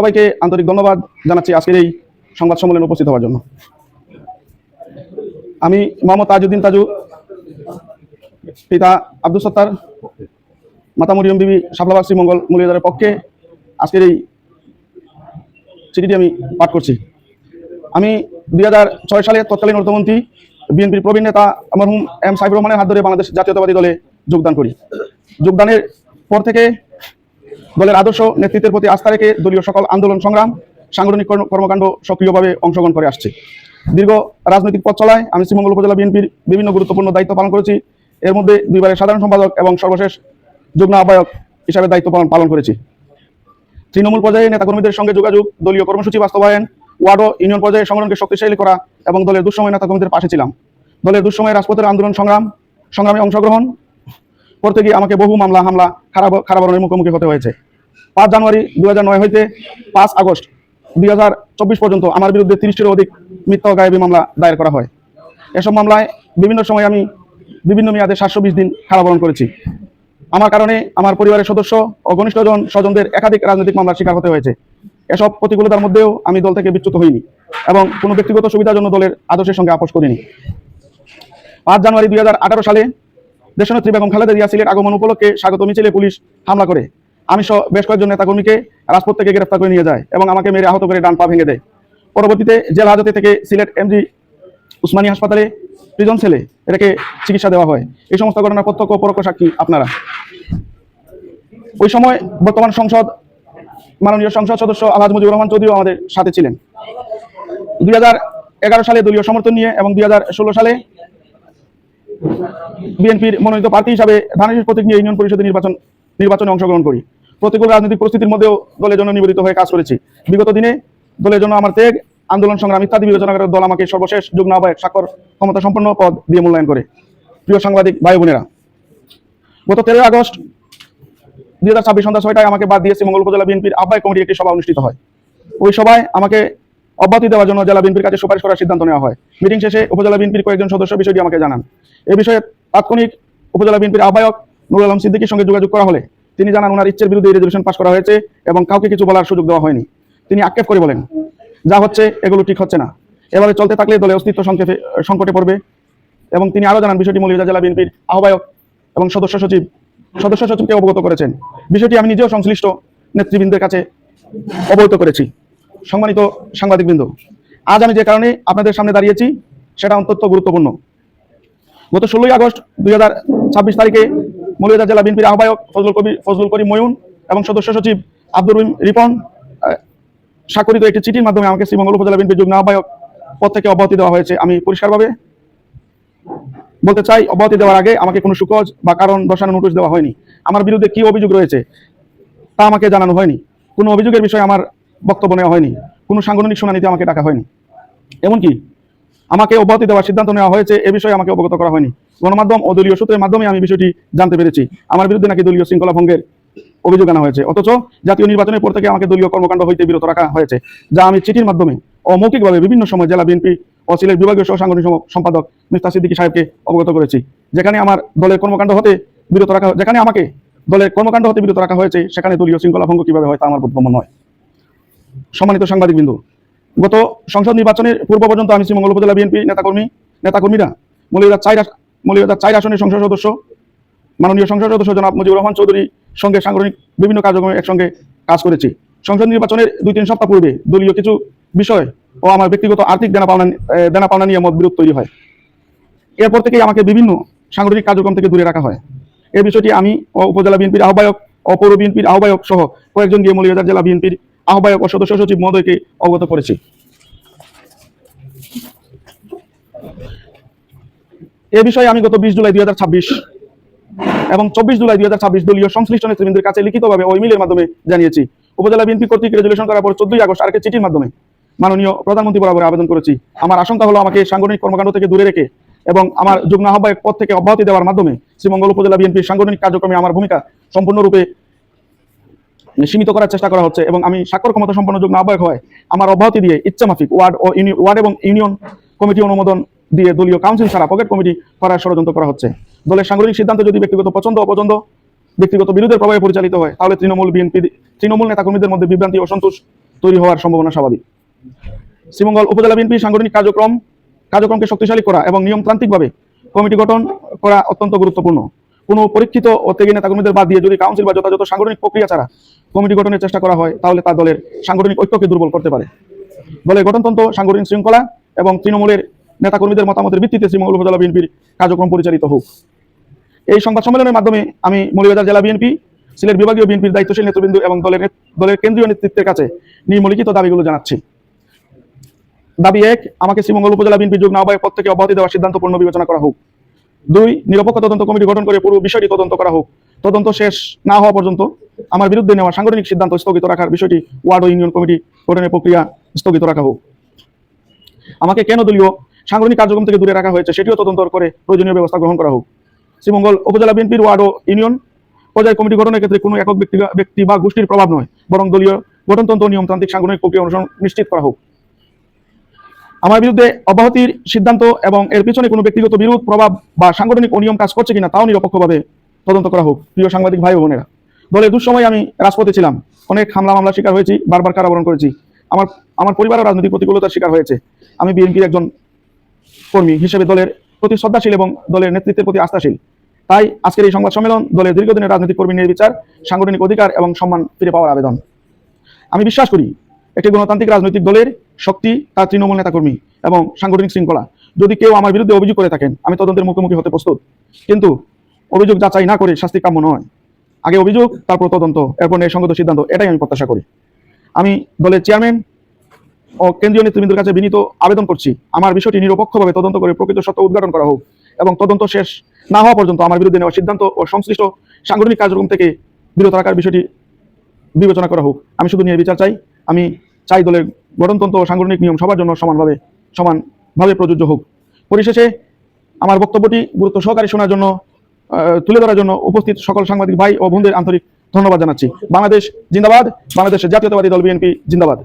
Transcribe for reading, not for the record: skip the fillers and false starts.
সবাইকে আন্তরিক ধন্যবাদ জানাচ্ছি আজকের এই সংবাদ সম্মেলনে উপস্থিত হওয়ার জন্য। আমি মোহাম্মদ তাজউদ্দিন তাজু, পিতা আব্দুল সত্তার, মাতা মরিয়ম বিবি, শাপলাবাগ শ্রীমঙ্গল মৌলভীবাজারের পক্ষে আজকের এই চিঠিটি আমি পাঠ করছি। আমি 2006 সালে তৎকালীন অর্থমন্ত্রী বিএনপির প্রবীণ নেতা মরহুম এম সাইফুর রহমানের হাত ধরে বাংলাদেশ জাতীয়তাবাদী দলে যোগদান করি। যোগদানের পর থেকে দলের আদর্শ নেতৃত্বের প্রতি আস্থা রেখে দলীয় সকল আন্দোলন সংগ্রাম, সাংগঠনিক কর্মকাণ্ড সক্রিয়ভাবে অংশগ্রহণ করে আসছে। দীর্ঘ রাজনৈতিক পথ চলায় আমি শ্রীমঙ্গল উপজেলা বিএনপির বিভিন্ন গুরুত্বপূর্ণ দায়িত্ব পালন করেছি। এর মধ্যে দুইবারের সাধারণ সম্পাদক এবং সর্বশেষ যুগ্ম আহ্বায়ক হিসাবে দায়িত্ব পালন করেছি। তৃণমূল পর্যায়ে নেতাকর্মীদের সঙ্গে যোগাযোগ, দলীয় কর্মসূচি বাস্তবায়ন, ওয়ার্ড ও ইউনিয়ন পর্যায়ে সংগঠনকে শক্তিশালী করা এবং দলের দুঃসময় নেতাকর্মীদের পাশে ছিলাম। দলের দুঃসময়ে রাজপথের আন্দোলন সংগ্রামে অংশগ্রহণ করতে গিয়ে আমাকে বহু মামলা, হামলা, খারাপ মুখোমুখি হতে হয়েছে। 5 জানুয়ারি 2009 হইতে 5 আগস্ট 2024 পর্যন্ত আমার বিরুদ্ধে 30টিরও অধিক মিথ্যা ও গায়েবী মামলা দায়ের করা হয়। এসব মামলায় বিভিন্ন সময় আমি বিভিন্ন মেয়াদে 720 দিন কারাবরণ করেছি। আমার কারণে আমার পরিবারের সদস্য ও ঘনিষ্ঠজন স্বজনদের একাধিক রাজনৈতিক মামলার শিকার হতে হয়েছে। এসব প্রতিকূলতার মধ্যেও আমি দল থেকে বিচ্যুত হইনি এবং কোনো ব্যক্তিগত সুবিধার জন্য দলের আদর্শের সঙ্গে আপোষ করিনি। 5 জানুয়ারি 2018 সালে দেশনেত্রী বেগম খালেদা জিয়া সিলেট আগমন উপলক্ষে স্বাগত মিছিলে পুলিশ হামলা করে আমি সহ বেশ কয়েকজন নেতাকর্মীকে রাজপথ থেকে গ্রেফতার করে নিয়ে যায় এবং আমাকে মেরে আহত করে ডান পা ভেঙে দেয়। পরবর্তীতে জেল হাজতে থেকে সিলেট এমজি উসমানী হাসপাতালে প্রিজন সেলে এটাকে চিকিৎসা দেওয়া হয়। এই সমস্ত ঘটনার প্রত্যক্ষ ও পরোক্ষ সাক্ষী আপনারা। ওই সময় বর্তমান মাননীয় সংসদ সদস্য আলহাজ মুজিবুর রহমান চৌধুরী আমাদের সাথে ছিলেন। 2011 সালে দলীয় সমর্থন নিয়ে এবং 2016 সালে বিএনপির মনোনীত প্রার্থী হিসাবে ধানের প্রতীক নিয়ে ইউনিয়ন পরিষদের নির্বাচনে অংশগ্রহণ করি। প্রতিকূল রাজনৈতিক পরিস্থিতির মধ্যেও দলের জন্য নিবেদিত হয়ে কাজ করেছি। বিগত দিনে দলের জন্য আমার ত্যাগ, আন্দোলন সংগ্রাম ইত্যাদি বিবেচনা করে দল আমাকে সর্বশেষ যুগ্ম আহ্বায়ক স্বাক্ষর ক্ষমতা সম্পন্ন পদ দিয়ে মূল্যায়ন করে। প্রিয় সাংবাদিক ভাই বোনেরা, গত 13 আগস্ট 2026 সন্ধ্যা 6টায় আমাকে বাদ দিয়ে শ্রীমঙ্গল উপজেলা বিএনপির আহ্বায়ক কমিটির একটি সভা অনুষ্ঠিত হয়। ওই সভায় আমাকে অব্যাহতি দেওয়ার জন্য জেলা বিএনপির কাছে সুপারিশ করার সিদ্ধান্ত নেওয়া হয়। মিটিং শেষে উপজেলা বিএনপির কয়েকজন সদস্য বিষয়টি আমাকে জানান। এ বিষয়ে তাৎক্ষণিক উপজেলা বিএনপির আহ্বায়ক নুরুল আলম সিদ্দিকীর সঙ্গে যোগাযোগ করা হলে তিনি জানান ওনার ইচ্ছের বিরুদ্ধে রেজলিউশন পাস করা হয়েছে এবং কাউকে কিছু বলার সুযোগ দেওয়া হয়নি। তিনি আক্ষেপ করে বলেন, যা হচ্ছে এগুলো ঠিক হচ্ছে না, এভাবে চলতে থাকলে দলের অস্তিত্ব সংকটে পড়বে। এবং তিনি আরও জানান বিষয়টি মৌলভীবাজার জেলা বিএনপির আহ্বায়ক এবং সদস্য সচিবকে অবগত করেছেন। বিষয়টি আমি নিজেও সংশ্লিষ্ট নেতৃবৃন্দের কাছে অবহিত করেছি। সম্মানিত সাংবাদিকবৃন্দ, আজ আমি যে কারণে আপনাদের সামনে দাঁড়িয়েছি সেটা অত্যন্ত গুরুত্বপূর্ণ। গত 16 আগস্ট 2026 তারিখে মৌলভীবাজার জেলা বিএনপির আহ্বায়ক ফজলুল করিম ময়ূন এবং সদস্য সচিব আব্দুর রহিম রিপন স্বাক্ষরিত একটি চিঠির মাধ্যমে আমাকে শ্রীমঙ্গল উপজেলা বিএনপির যুগ্ম আহ্বায়ক পদ থেকে অব্যাহতি দেওয়া হয়েছে। আমি পরিষ্কারভাবে বলতে চাই, অব্যাহতি দেওয়ার আগে আমাকে কোনো সুকজ বা কারণ দর্শানোর নোটিশ দেওয়া হয়নি। আমার বিরুদ্ধে কি অভিযোগ রয়েছে তা আমাকে জানানো হয়নি। কোনো অভিযোগের বিষয়ে আমার বক্তব্য নেওয়া হয়নি। কোনো সাংগঠনিক শুনানিতে আমাকে ডাকা হয়নি। এমনকি আমাকে অব্যাহতি দেওয়ার সিদ্ধান্ত নেওয়া হয়েছে এ বিষয়ে আমাকে অবগত করা হয়নি। গণমাধ্যম ও দলীয় সূত্রের মাধ্যমে আমি বিষয়টি জানতে পেরেছি। আমার বিরুদ্ধে নাকি দলীয় শৃঙ্খলা ভঙ্গের অভিযোগ আনা হয়েছে, অথচ জাতীয় নির্বাচনের পর থেকে আমাকে দলীয় কর্মকাণ্ড হইতে বিরত রাখা হয়েছে, যা আমি চিঠির মাধ্যমে ও মৌখিকভাবে বিভিন্ন সময় জেলা বিএনপি ও সিলেট বিভাগীয় সহ সাংগঠনিক সম্পাদক মিফতাহ সিদ্দিকী সাহেবকে অবগত করেছি। যেখানে আমাকে দলের কর্মকাণ্ড হতে বিরত রাখা হয়েছে সেখানে দলীয় শৃঙ্খলা ভঙ্গ কিভাবে হয় তা আমার বোধগম্য নয়। সম্মানিত সাংবাদিকবৃন্দ, গত সংসদ নির্বাচনের পূর্ব পর্যন্ত আমি শ্রীমঙ্গল উপজেলা বিএনপি নেতাকর্মীরা মৌলভীবাজার 4 আসনের সংসদ সদস্য মাননীয় সংসদ সদস্য জনাব মুজিবুর রহমান চৌধুরীর সঙ্গে সাংগঠনিক বিভিন্ন কার্যক্রমে একসঙ্গে কাজ করেছি। সংসদ নির্বাচনের 2-3 সপ্তাহ পূর্বে দলীয় কিছু বিষয় ও আমার ব্যক্তিগত আর্থিক দেনা পাওনা নিয়ে মতবিরোধ তৈরি হয়। এরপর থেকেই আমাকে বিভিন্ন সাংগঠনিক কার্যক্রম থেকে দূরে রাখা হয়। এই বিষয়টি আমি ও উপজেলা বিএনপির আহ্বায়ক ও পৌর বিএনপির আহ্বায়ক সহ কয়েকজন গিয়ে মৌলভীবাজার জেলা বিএনপির আহ্বায়ক ও সদস্য সচিব মহোদয়কে অবগত করেছি। এ বিষয়ে আমি গত 20 জুলাই 2026 এবং 24 জুলাই 2026 দলীয় সংশ্লিষ্ট নেতৃবৃন্দের কাছে লিখিতভাবে ও ইমেইলের মাধ্যমে জানিয়েছি। উপজেলা বিএনপি কর্তৃক রেজুলেশন করার পর 14 আগস্ট আরেকটি চিঠির মাধ্যমে মাননীয় প্রধানমন্ত্রী বরাবর আবেদন করেছি। আমার আশঙ্কা হলো আমাকে সাংগঠনিক কর্মকাণ্ড থেকে দূরে রেখে এবং আমার যুগ্ম আহ্বায়ক পদ থেকে অব্যাহতি দেওয়ার মাধ্যমে শ্রীমঙ্গল উপজেলা বিএনপির সাংগঠনিক কার্যক্রমে আমার ভূমিকা সম্পূর্ণরূপে সীমিত করার চেষ্টা করা হচ্ছে এবং আমি স্বাক্ষর ক্ষমতা সম্পন্ন যুগ্ম আহ্বায়ক হয় আমার অব্যাহতি দিয়ে ইচ্ছামাফিক ওয়ার্ড এবং ইউনিয়ন কমিটি অনুমোদন দিয়ে দলীয় কাউন্সিল ছাড়া পকেট কমিটি করার ষড়যন্ত্র করা হচ্ছে। দলের সাংগঠনিক সিদ্ধান্ত যদি ব্যক্তিগত পছন্দ অপছন্দ ব্যক্তিগত বিরোধের প্রভাবে পরিচালিত হয় তাহলে তৃণমূল নেতাকর্মীদের মধ্যে বিভ্রান্তি, অসন্তোষ তৈরি হওয়ার সম্ভাবনা স্বাভাবিক। শ্রীমঙ্গল উপজেলা বিএনপি সাংগঠনিক কার্যক্রমকে শক্তিশালী করা এবং নিয়মতান্ত্রিকভাবে কমিটি গঠন করা অত্যন্ত গুরুত্বপূর্ণ। কোনো পরীক্ষিত ও ত্যাগী নেতাকর্মীদের বাদ দিয়ে যদি কাউন্সিল বা যথাযথ সাংগঠনিক প্রক্রিয়া ছাড়া কমিটি গঠনের চেষ্টা করা হয়, তাহলে তা দলের সাংগঠনিক ঐক্যকে দুর্বল করতে পারে। দলের গঠনতন্ত্র, সাংগঠনিক শৃঙ্খলা এবং তৃণমূলের নেতাকর্মীদের মতামতের ভিত্তিতে শ্রীমঙ্গল উপজেলা বিএনপির কার্যক্রম পরিচালিত হোক। এই সংবাদ সম্মেলনের মাধ্যমে আমি মৌলভীবাজার জেলা বিএনপি, সিলেট বিভাগীয় বিএনপির দায়িত্বশীল নেতৃবৃন্দ এবং দলের কেন্দ্রীয় নেতৃত্বের কাছে নিম্নলিখিত দাবিগুলো জানাচ্ছি। দাবি 1, আমাকে শ্রীমঙ্গল উপজেলা বিএনপির যুগ্ম আহ্বায়ক পদ থেকে অব্যাহতি দেওয়ার সিদ্ধান্ত পুনর্বিবেচনা করা হোক। 2, নিরপেক্ষ তদন্ত কমিটি গঠন করে পুরো বিষয়টি তদন্ত করা হোক। তদন্ত শেষ না হওয়া পর্যন্ত আমার বিরুদ্ধে নেওয়া সাংগঠনিক সিদ্ধান্ত স্থগিত রাখার বিষয়টি ওয়ার্ড ও ইউনিয়ন কমিটি গঠনের প্রক্রিয়া স্থগিত রাখা হোক। আমাকে কেন দলীয় সাংগঠনিক কার্যক্রম থেকে দূরে রাখা হয়েছে সেটিও তদন্ত করে প্রয়োজনীয় ব্যবস্থা গ্রহণ করা হোক। শ্রীমঙ্গল উপজেলা বিএনপির ওয়ার্ড ও ইউনিয়ন পর্যায়ে কমিটি গঠনের ক্ষেত্রে কোনো একক ব্যক্তি বা গোষ্ঠীর প্রভাব নয়, বরং দলীয় গঠনতন্ত্র নিয়মতান্ত্রিক সাংগঠনিক প্রক্রিয়া অনুসরণ নিশ্চিত করা হোক। আমার বিরুদ্ধে অব্যাহতির সিদ্ধান্ত এবং এর পিছনে কোনো ব্যক্তিগত বিরোধ, প্রভাব বা সাংগঠনিক অনিয়ম কাজ করছে কিনা তাও নিরপেক্ষভাবে তদন্ত করা হোক। প্রিয় সাংবাদিক ভাই ও বোনেরা, দলের দুঃসময়ে আমি রাজপথে ছিলাম, অনেক হামলা মামলার শিকার হয়েছি, বারবার কারাবরণ করেছি। আমার পরিবারও রাজনৈতিক প্রতিকূলতার শিকার হয়েছে। আমি বিএনপির একজন কর্মী হিসেবে দলের প্রতি শ্রদ্ধাশীল এবং দলের নেতৃত্বের প্রতি আস্থাশীল। তাই আজকের এই সংবাদ সম্মেলন দলের দীর্ঘদিনের রাজনৈতিক কর্মী নির্বিচার, সাংগঠনিক অধিকার এবং সম্মান ফিরে পাওয়ার আবেদন। আমি বিশ্বাস করি একটি গণতান্ত্রিক রাজনৈতিক দলের শক্তি তার তৃণমূল নেতাকর্মী এবং সাংগঠনিক শৃঙ্খলা। যদি কেউ আমার বিরুদ্ধে অভিযোগ করে থাকেন, আমি তদন্তের মুখোমুখি হতে প্রস্তুত, কিন্তু অভিযোগ যাচাই না করে শাস্তি কাম্য নয়। আগে অভিযোগ, তারপর তদন্ত, এরপর ন্যায়সঙ্গত সিদ্ধান্ত, এটাই আমি প্রত্যাশা করি। আমি দলের চেয়ারম্যান ও কেন্দ্রীয় নেতৃবৃন্দের কাছে বিনীত আবেদন করছি, আমার বিষয়টি নিরপেক্ষভাবে তদন্ত করে প্রকৃত সত্য উদ্ঘাটন করা হোক এবং তদন্ত শেষ না হওয়া পর্যন্ত আমার বিরুদ্ধে নেওয়া সিদ্ধান্ত ও সংশ্লিষ্ট সাংগঠনিক কার্যক্রম থেকে বিরত রাখার বিষয়টি বিবেচনা করা হোক। আমি শুধু নিয়ে বিচার চাই। আমি চাই দলের গঠনতন্ত্র ও সাংগঠনিক নিয়ম সবার জন্য সমানভাবে প্রযোজ্য হোক। পরিশেষে আমার বক্তব্যটি গুরুত্ব সহকারে শোনার জন্য, তুলে ধরার জন্য উপস্থিত সকল সাংবাদিক ভাই ও বোনদের আন্তরিক ধন্যবাদ জানাচ্ছি। বাংলাদেশ জিন্দাবাদ, বাংলাদেশের জাতীয়তাবাদী দল বিএনপি জিন্দাবাদ।